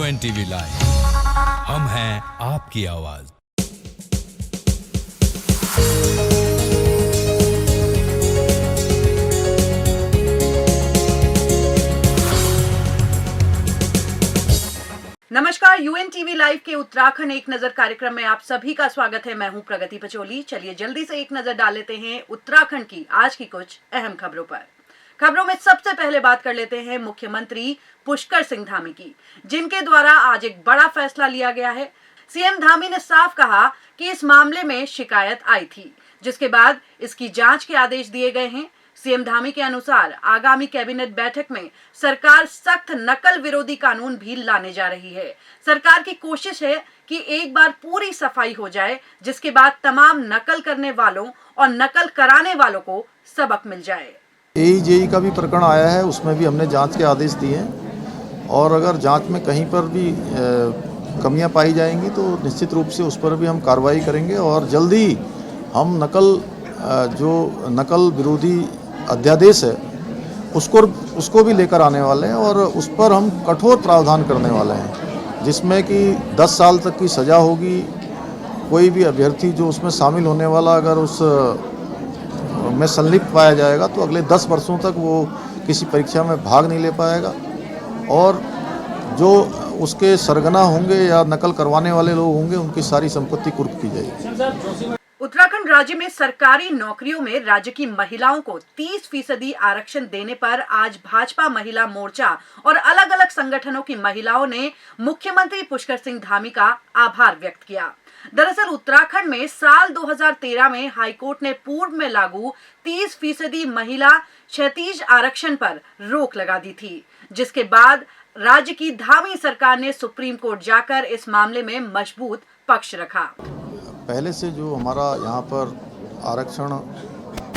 UNTV live, हम हैं आपकी आवाज। नमस्कार, UNTV लाइव के उत्तराखंड एक नजर कार्यक्रम में आप सभी का स्वागत है। मैं हूं प्रगति पचोली। चलिए जल्दी से एक नजर डाल लेते हैं उत्तराखंड की आज की कुछ अहम खबरों पर। खबरों में सबसे पहले बात कर लेते हैं मुख्यमंत्री पुष्कर सिंह धामी की, जिनके द्वारा आज एक बड़ा फैसला लिया गया है। सीएम धामी ने साफ कहा कि इस मामले में शिकायत आई थी, जिसके बाद इसकी जांच के आदेश दिए गए हैं। सीएम धामी के अनुसार आगामी कैबिनेट बैठक में सरकार सख्त नकल विरोधी कानून भी लाने जा रही है। सरकार की कोशिश है कि एक बार पूरी सफाई हो जाए, जिसके बाद तमाम नकल करने वालों और नकल कराने वालों को सबक मिल जाए। AEJE का भी प्रकरण आया है, उसमें भी हमने जांच के आदेश दिए हैं और अगर जांच में कहीं पर भी कमियां पाई जाएंगी तो निश्चित रूप से उस पर भी हम कार्रवाई करेंगे और जल्दी हम जो नकल विरोधी अध्यादेश है उसको भी लेकर आने वाले हैं और उस पर हम कठोर प्रावधान करने वाले हैं, जिसमें कि 10 साल तक की सज़ा होगी। कोई भी अभ्यर्थी जो उसमें शामिल होने वाला अगर उस में संलिप्त पाया जाएगा तो अगले 10 वर्षों तक वो किसी परीक्षा में भाग नहीं ले पाएगा और जो उसके सरगना होंगे या नकल करवाने वाले लोग होंगे उनकी सारी संपत्ति कुर्क की जाएगी। उत्तराखंड राज्य में सरकारी नौकरियों में राज्य की महिलाओं को 30% आरक्षण देने पर आज भाजपा महिला मोर्चा और अलग अलग संगठनों की महिलाओं ने मुख्यमंत्री पुष्कर सिंह धामी का आभार व्यक्त किया। दरअसल उत्तराखंड में साल 2013 में हाईकोर्ट ने पूर्व में लागू 30% महिला क्षैतिज आरक्षण पर रोक लगा दी थी, जिसके बाद राज्य की धामी सरकार ने सुप्रीम कोर्ट जाकर इस मामले में मजबूत पक्ष रखा। पहले से जो हमारा यहाँ पर आरक्षण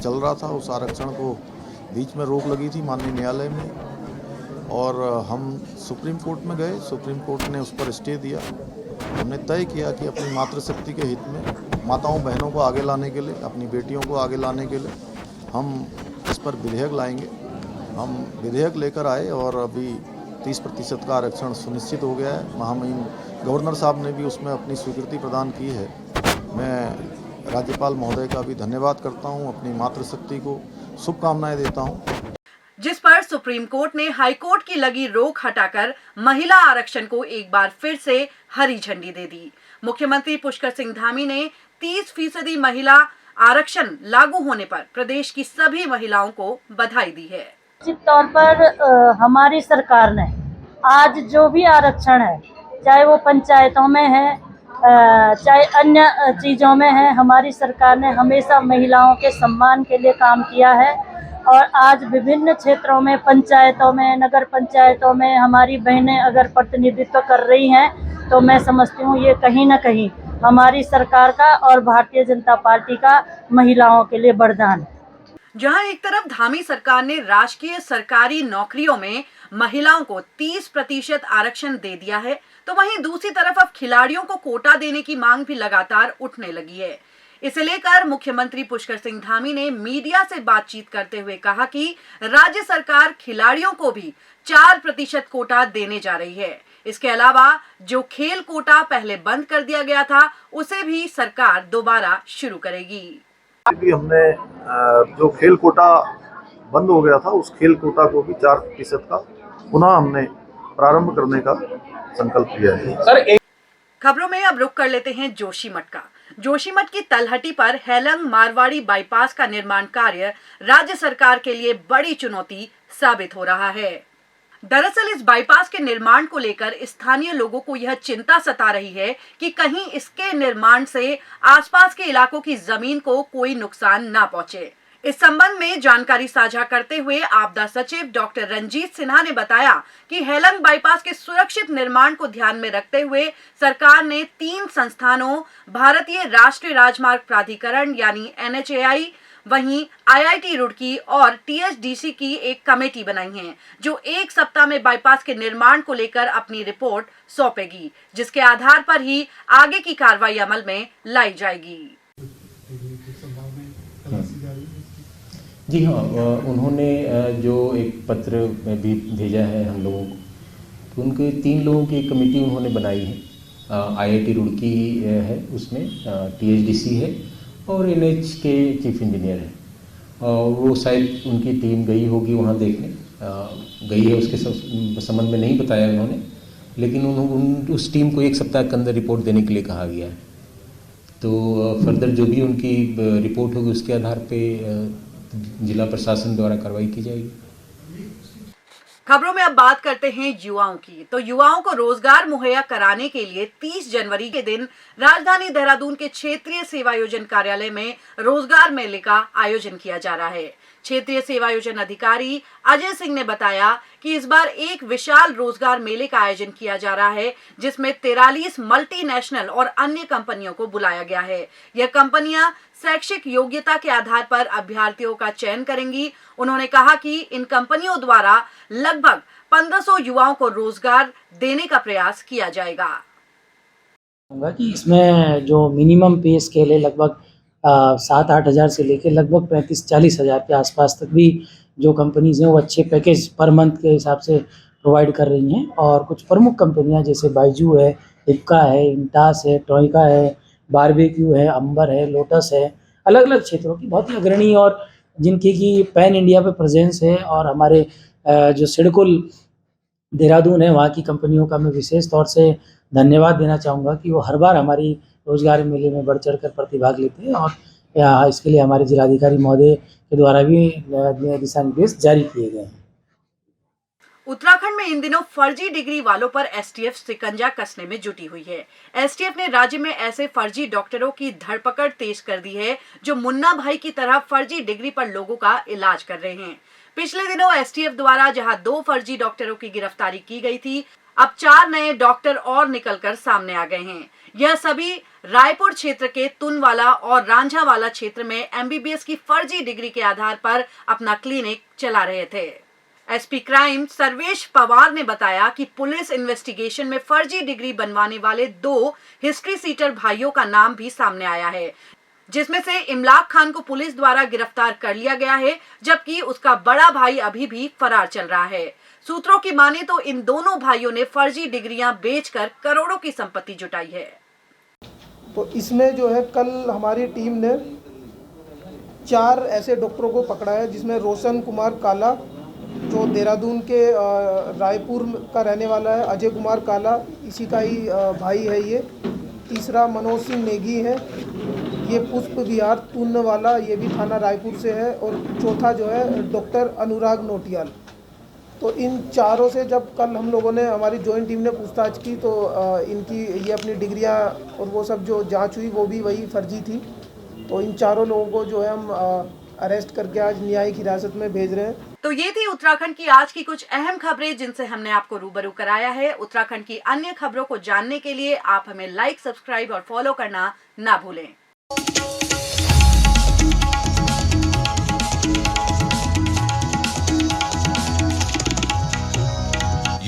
चल रहा था उस आरक्षण को बीच में रोक लगी थी माननीय न्यायालय में और हम सुप्रीम कोर्ट में गए। सुप्रीम कोर्ट ने उस पर स्टे दिया। हमने तय किया कि अपनी मातृशक्ति के हित में माताओं बहनों को आगे लाने के लिए, अपनी बेटियों को आगे लाने के लिए हम इस पर विधेयक लाएंगे। हम विधेयक लेकर आए और अभी 30% का आरक्षण सुनिश्चित हो गया है। महामहिम गवर्नर साहब ने भी उसमें अपनी स्वीकृति प्रदान की है। मैं राज्यपाल महोदय का भी धन्यवाद करता हूं, अपनी मातृशक्ति को शुभकामनाएं देता हूं। जिस पर सुप्रीम कोर्ट ने हाई कोर्ट की लगी रोक हटाकर महिला आरक्षण को एक बार फिर से हरी झंडी दे दी। मुख्यमंत्री पुष्कर सिंह धामी ने 30% महिला आरक्षण लागू होने पर प्रदेश की सभी महिलाओं को बधाई दी है। निश्चित तौर पर हमारी सरकार ने आज जो भी आरक्षण है, चाहे वो पंचायतों में है चाहे अन्य चीज़ों में है, हमारी सरकार ने हमेशा महिलाओं के सम्मान के लिए काम किया है और आज विभिन्न क्षेत्रों में, पंचायतों में, नगर पंचायतों में हमारी बहनें अगर प्रतिनिधित्व कर रही हैं तो मैं समझती हूँ ये कहीं ना कहीं हमारी सरकार का और भारतीय जनता पार्टी का महिलाओं के लिए वरदान है। जहां एक तरफ धामी सरकार ने राजकीय सरकारी नौकरियों में महिलाओं को 30% आरक्षण दे दिया है, तो वहीं दूसरी तरफ अब खिलाड़ियों को कोटा देने की मांग भी लगातार उठने लगी है। इसे लेकर मुख्यमंत्री पुष्कर सिंह धामी ने मीडिया से बातचीत करते हुए कहा कि राज्य सरकार खिलाड़ियों को भी 4% कोटा देने जा रही है। इसके अलावा जो खेल कोटा पहले बंद कर दिया गया था उसे भी सरकार दोबारा शुरू करेगी। भी हमने जो खेल कोटा बंद हो गया था उस खेल कोटा को भी 4% का पुनः हमने प्रारंभ करने का संकल्प लिया है। खबरों में अब रुक कर लेते हैं जोशीमठ का। जोशीमठ की तलहटी पर हेलंग मारवाड़ी बाईपास का निर्माण कार्य राज्य सरकार के लिए बड़ी चुनौती साबित हो रहा है। दरअसल इस बाईपास के निर्माण को लेकर स्थानीय लोगों को यह चिंता सता रही है कि कहीं इसके निर्माण से आसपास के इलाकों की जमीन को कोई नुकसान ना पहुंचे। इस संबंध में जानकारी साझा करते हुए आपदा सचिव डॉक्टर रंजीत सिन्हा ने बताया कि हेलंग बाईपास के सुरक्षित निर्माण को ध्यान में रखते हुए सरकार ने 3 संस्थानों, भारतीय राष्ट्रीय राजमार्ग प्राधिकरण यानी NHAI, वहीं IIT रुड़की और THDC की एक कमेटी बनाई है, जो 1 सप्ताह में बाईपास के निर्माण को लेकर अपनी रिपोर्ट सौंपेगी, जिसके आधार पर ही आगे की कार्रवाई अमल में लाई जाएगी। जी हाँ, उन्होंने जो एक पत्र भी भेजा है हम लोगों को तो उनके 3 लोगों की एक कमेटी उन्होंने बनाई है। IIT रुड़की है उसमें, THDC है और NH के चीफ इंजीनियर है। वो शायद उनकी टीम गई होगी वहाँ देखने, गई है उसके संबंध में नहीं बताया उन्होंने, लेकिन उस टीम को 1 सप्ताह के अंदर रिपोर्ट देने के लिए कहा गया है। तो फर्दर जो भी उनकी रिपोर्ट होगी उसके आधार पे जिला प्रशासन द्वारा कार्रवाई की जाएगी। खबरों में अब बात करते हैं युवाओं की। तो युवाओं को रोजगार मुहैया कराने के लिए 30 जनवरी के दिन राजधानी देहरादून के क्षेत्रीय सेवायोजन कार्यालय में रोजगार मेले का आयोजन किया जा रहा है। क्षेत्रीय सेवायोजन अधिकारी अजय सिंह ने बताया कि इस बार एक विशाल रोजगार मेले का आयोजन किया जा रहा है, जिसमें 43 मल्टीनेशनल और अन्य कंपनियों को बुलाया गया है। यह कंपनियां शैक्षिक योग्यता के आधार पर अभ्यर्थियों का चयन करेंगी। उन्होंने कहा कि इन कंपनियों द्वारा लगभग 1500 युवाओं को रोजगार देने का प्रयास किया जाएगा। कि इसमें जो मिनिमम पे स्केल है लगभग 7-8 हज़ार से लेकर लगभग 35-40 हज़ार के आसपास तक भी जो कंपनीज़ हैं वो अच्छे पैकेज पर मंथ के हिसाब से प्रोवाइड कर रही हैं। और कुछ प्रमुख कंपनियां जैसे बाइजू है, इप्का है, इंटास है, टॉयका है, बारबेक्यू है, अंबर है, लोटस है, अलग अलग क्षेत्रों की बहुत ही अग्रणी और जिनकी की पैन इंडिया पे प्रेजेंस है। और हमारे जो सिडकुल देहरादून है वहाँ की कंपनियों का मैं विशेष तौर से धन्यवाद देना चाहूँगा कि वो हर बार हमारी रोजगार मेले में बढ़ चढ़कर प्रतिभाग लेते हैं। और इसके लिए हमारे जिलाधिकारी महोदय के द्वारा भी दिशा निर्देश जारी किए गए हैं। उत्तराखंड में इन दिनों फर्जी डिग्री वालों पर एसटीएफ शिकंजा कसने में जुटी हुई है। एसटीएफ ने राज्य में ऐसे फर्जी डॉक्टरों की धरपकड़ तेज कर दी है जो मुन्ना भाई की तरह फर्जी डिग्री पर लोगों का इलाज कर रहे हैं। पिछले दिनों एसटीएफ द्वारा जहां 2 फर्जी डॉक्टरों की गिरफ्तारी की गई थी, अब 4 नए डॉक्टर और निकलकर सामने आ गए हैं। यह सभी रायपुर क्षेत्र के तुनवाला और रांझावाला क्षेत्र में एमबीबीएस की फर्जी डिग्री के आधार पर अपना क्लिनिक चला रहे थे। एसपी क्राइम सर्वेश पवार ने बताया कि पुलिस इन्वेस्टिगेशन में फर्जी डिग्री बनवाने वाले 2 हिस्ट्री सीटर भाइयों का नाम भी सामने आया है, जिसमें से इमलाक खान को पुलिस द्वारा गिरफ्तार कर लिया गया है, जबकि उसका बड़ा भाई अभी भी फरार चल रहा है। सूत्रों की माने तो इन दोनों भाइयों ने फर्जी डिग्रियां बेचकर करोड़ों की संपत्ति जुटाई है। तो इसमें जो है कल हमारी टीम ने 4 ऐसे डॉक्टरों को पकड़ा है, जिसमें रोशन कुमार काला जो देहरादून के रायपुर का रहने वाला है, अजय कुमार काला इसी का ही भाई है ये, तीसरा मनोज सिंह नेगी है, ये पुष्प विहार तुनवाला, ये भी थाना रायपुर से है, और चौथा जो है डॉक्टर अनुराग नोटियाल। तो इन चारों से जब कल हम लोगों ने, हमारी जॉइंट टीम ने पूछताछ की तो इनकी ये अपनी डिग्रियां और वो सब जो जांच हुई वो भी वही फर्जी थी। तो इन चारों लोगों को जो है हम अरेस्ट करके आज न्यायिक हिरासत में भेज रहे हैं। तो ये थी उत्तराखंड की आज की कुछ अहम खबरें जिनसे हमने आपको रूबरू कराया है। उत्तराखंड की अन्य खबरों को जानने के लिए आप हमें लाइक, सब्सक्राइब और फॉलो करना ना भूलें।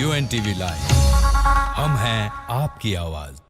UNTV लाइव, हम हैं आपकी आवाज।